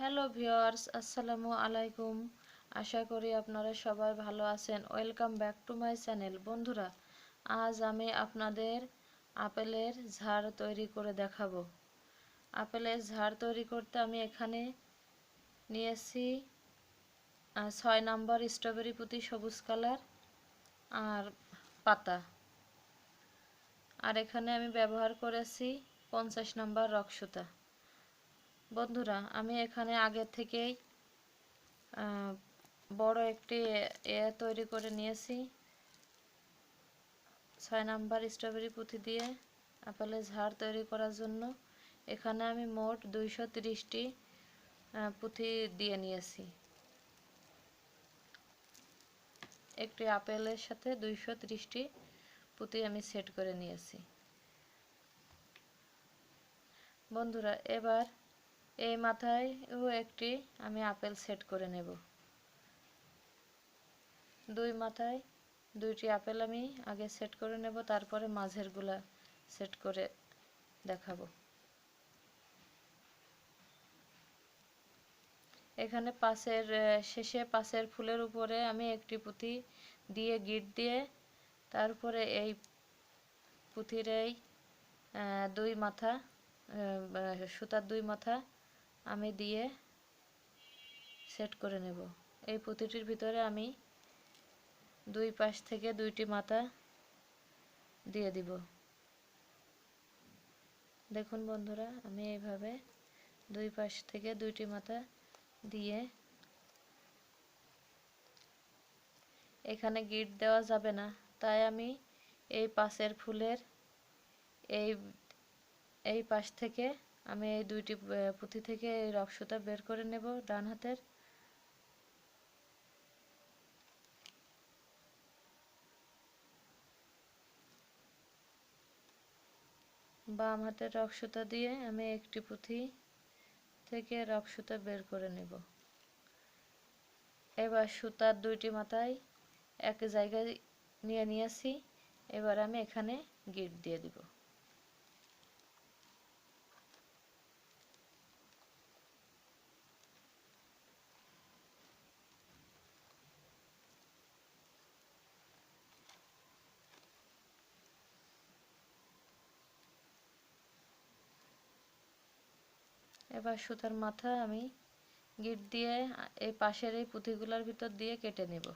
Hello viewers, আসসালামু আলাইকুম। আশা করি আপনারা সবাই ভালো আছেন। Welcome back to my channel. বন্ধুরা, আজ আমি আপনাদের আপেলের ঝাড় তৈরি করে দেখাবো। আপেলের ঝাড় তৈরি করতে আমি এখানে নিয়েছি 6 নাম্বার স্ট্রবেরি পুঁতি সবুজ কালার আর পাতা, আর এখানে আমি ব্যবহার করেছি 50 নাম্বার রক্সুতা। বন্ধুরা, আমি এখানে আগে থেকেই বড় একটি তৈরি করে নিয়েছি 6 নাম্বার স্ট্রবেরি পুঁতি দিয়ে আপেলের ঝাড় তৈরি করার জন্য। এখানে আমি মোট 230টি পুঁতি দিয়ে নিয়েছি। একটি আপেলের সাথে 230টি পুঁতি আমি সেট করে নিয়েছি। বন্ধুরা, এবার এই মাথায়ও একটি আমি আপেল সেট করে নেব। দুই মাথায় 2টি আপেল আমি আগে সেট করে নেব, তারপরে মাঝেরগুলা সেট করে দেখাবো। এখানে শেষে পাশের ফুলের উপরে আমি একটি পুঁতি দিয়ে গিট দিয়ে তারপরে এই পুঁতির এই দুই মাথা সুতার দুই মাথা আমি দিয়ে সেট করে নেব। এই পুঁতিটির ভিতরে আমি দুই পাশ থেকে 2টি মাথা দিয়ে দিব। দেখুন বন্ধুরা, আমি এইভাবে দুই পাশ থেকে 2টি মাথা দিয়ে, এখানে গিট দেওয়া যাবে না, তাই আমি এই পাশের ফুলের এই এই পাশ থেকে আমি এই 2টি পুঁতি থেকে এই রক্সটা বের করে নেব ডান হাতের। বাম হাতের রক্সটা দিয়ে আমি একটি পুঁতি থেকে রক্সটা বের করে নেব। এবার সুতার 2টি মাথায় এক জায়গায় নিয়ে নিয়েছি। এবার আমি এখানে গিট দিয়ে দিব। এবার সুতার মাথা আমি গিট দিয়ে এই পাশের এই পুঁতিগুলোর ভিতর দিয়ে কেটে নেব।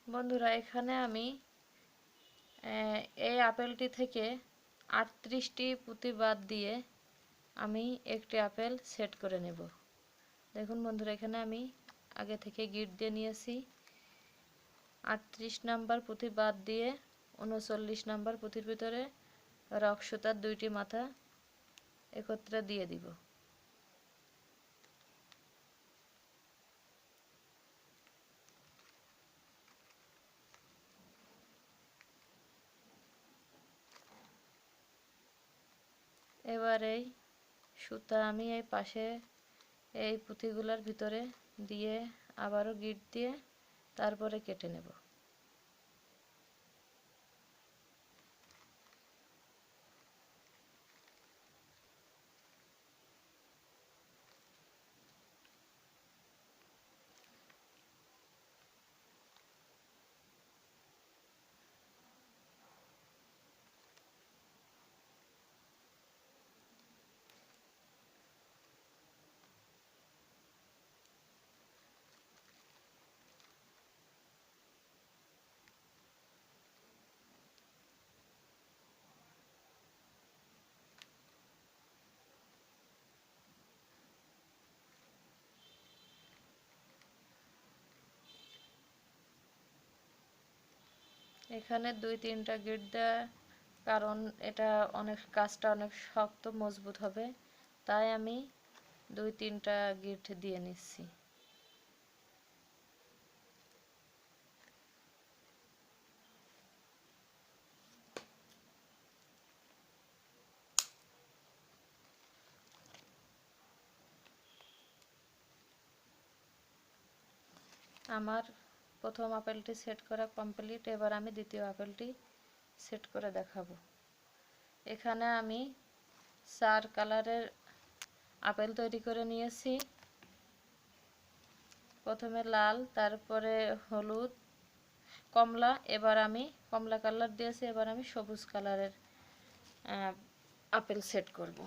বন্ধুরা, এখানে আমি এই আপেলটি থেকে 38টি পুঁতি বাদ দিয়ে আমি একটি আপেল সেট করে নেব। দেখুন বন্ধুরা, এখানে আমি আগে থেকে গিট দিয়ে নিয়েছি। 38 নাম্বার পুঁতি বাদ দিয়ে 39 নাম্বার পুঁতির ভিতরে রক্সুতার 2টি মাথা একত্রে দিয়ে দিব। এবার এই সুতা আমি এই পাশে এই পুঁতিগুলোর ভিতরে দিয়ে আবারও গিট দিয়ে তারপরে কেটে নেব। এখানে 2-3টা গিট দেয়া, কারণ এটা কাজটা অনেক শক্ত মজবুত হবে, তাই আমি 2-3টা গিট দিয়ে নিচ্ছি। আমার প্রথম আপেলটি সেট করা কমপ্লিট। এবার আমি দ্বিতীয় আপেলটি সেট করে দেখাবো। এখানে আমি 4 কালারের আপেল তৈরি করে নিয়েছি। প্রথমে লাল, তারপরে হলুদ, কমলা, এবার আমি কমলা কালার দিয়েছি। এবার আমি সবুজ কালারের আপেল সেট করব।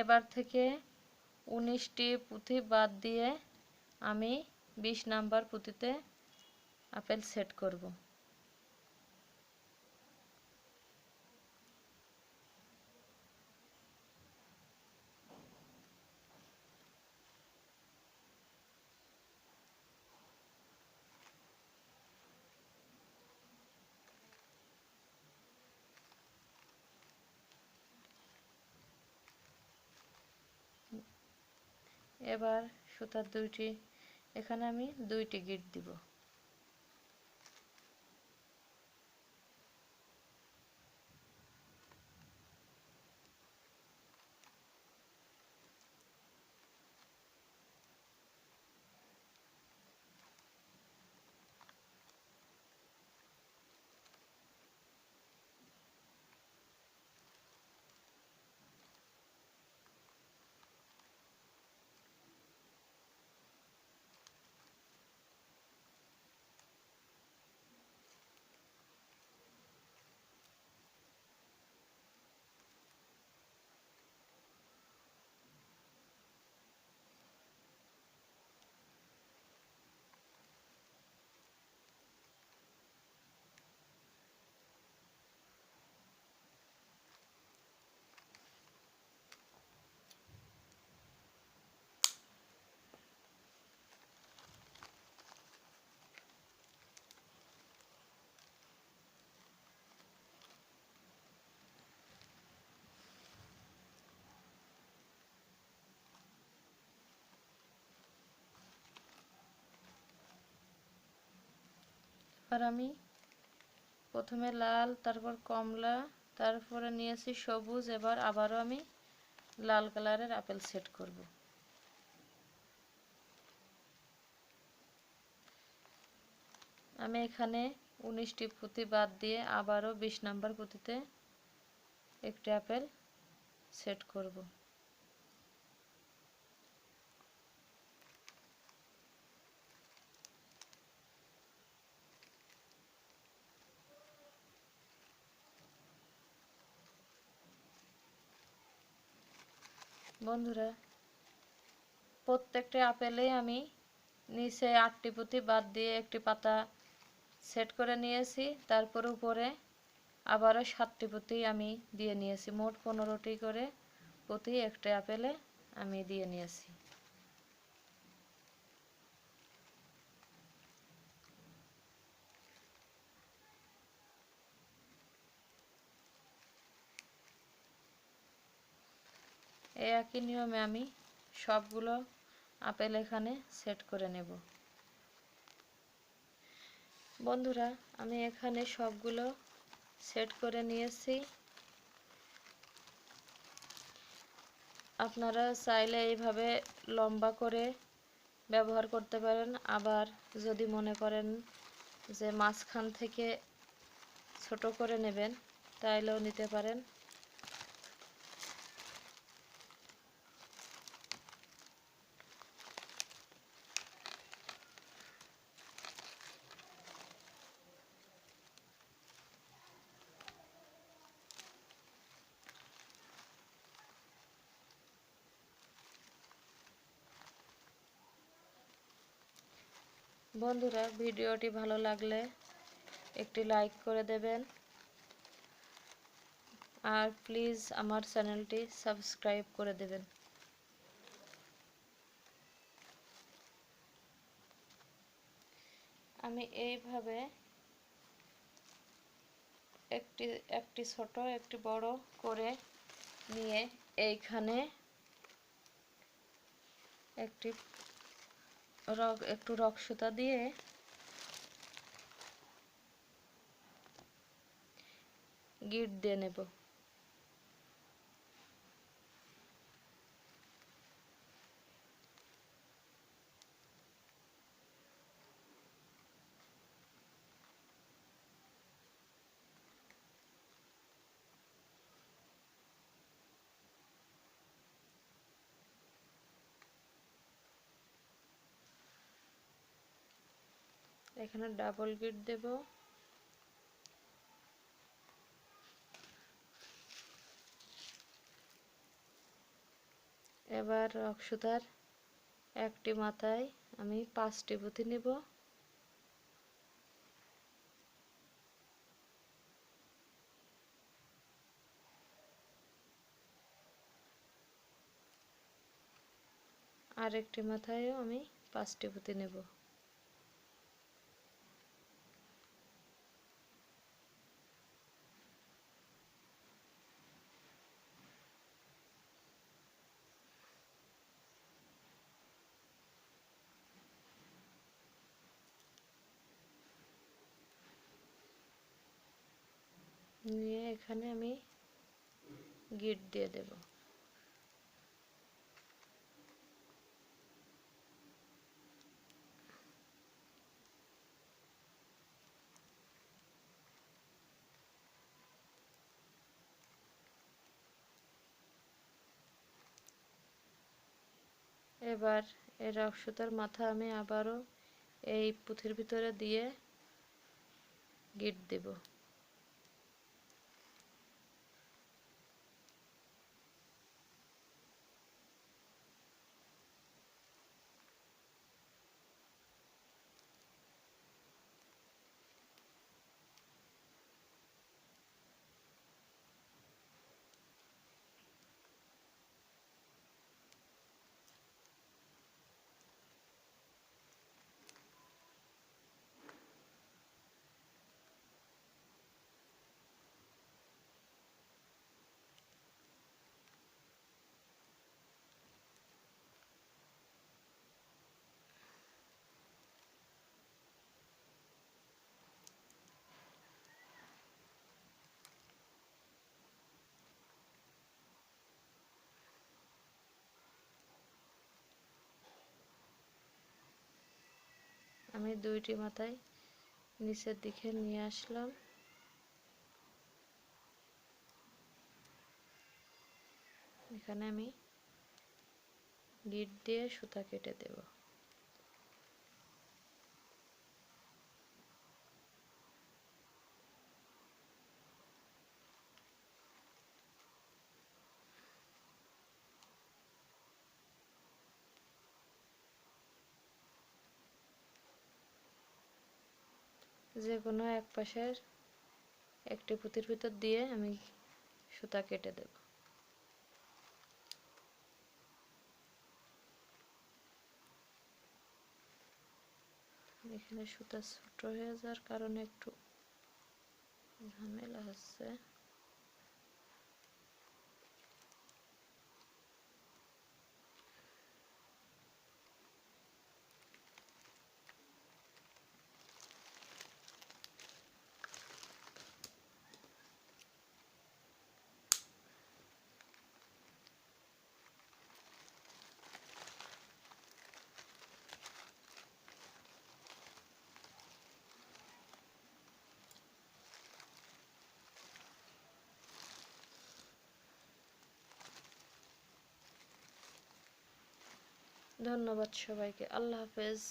এবার থেকে 19টি পুঁতি বাদ দিয়ে আমি 20 নাম্বার পুঁতিতে আপেল সেট করব। এবার সুতার এখানে আমি 2টি গিট দিব। এবার আমি প্রথমে লাল, তারপর কমলা, তারপরে নিয়েছি সবুজ। এবার আবারও আমি লাল কালারের আপেল সেট করব। আমি এখানে 19টি পুঁতি বাদ দিয়ে আবারও 20 নাম্বার পুঁতিতে একটি আপেল সেট করব। বন্ধুরা, প্রত্যেকটা আপেলেই আমি নিচে 8টি পুঁতি বাদ দিয়ে একটি পাতা সেট করে নিয়েছি। তারপর উপরে আবারও 7টি পুঁতি আমি দিয়ে নিয়েছি। মোট 15টি করে পুঁতি একটা আপেলে আমি দিয়ে নিয়েছি। এই একই নিয়মে আমি সবগুলো আপেল এখানে সেট করে নেব। বন্ধুরা, আমি এখানে সবগুলো সেট করে নিয়েছি। আপনারা চাইলে এইভাবে লম্বা করে ব্যবহার করতে পারেন, আবার যদি মনে করেন যে মাঝখান থেকে ছোট করে নেবেন তাইলেও নিতে পারেন। বন্ধুরা, ভিডিওটি ভালো লাগলে একটি লাইক করে দেবেন, আর প্লিজ আমার চ্যানেলটি সাবস্ক্রাইব করে দেবেন। আমি এইভাবে একটি ছোট একটি বড় করে নিয়ে এইখানে একটু রক সুতা দিয়ে গিট দিয়ে নেব। এখানে ডাবল গিট দেব। এবার রক সুতার একটি মাথায় আমি 5টি পুঁতি নেব। আর একটি মাথায়ও আমি 5টি পুঁতি নেব। নিয়ে এখানে আমি গিট দিয়ে দেব। এবার এই রক সুতার মাথা আমি আবারও এই পুঁথির ভিতরে দিয়ে গিট দেব। আমি 2টি মাথায় নিচের দিকে নিয়ে আসলাম। এখানে আমি গিট দিয়ে সুতা কেটে দেব। যে কোনো এক পাশের একটি পুঁতির ভিতর দিয়ে আমি সুতা কেটে দেব। এখানে সুতা ছোট হয়ে যাওয়ার কারণে একটু ঝামেলা হচ্ছে। ধন্যবাদ সবাইকে। আল্লাহ হাফেজ।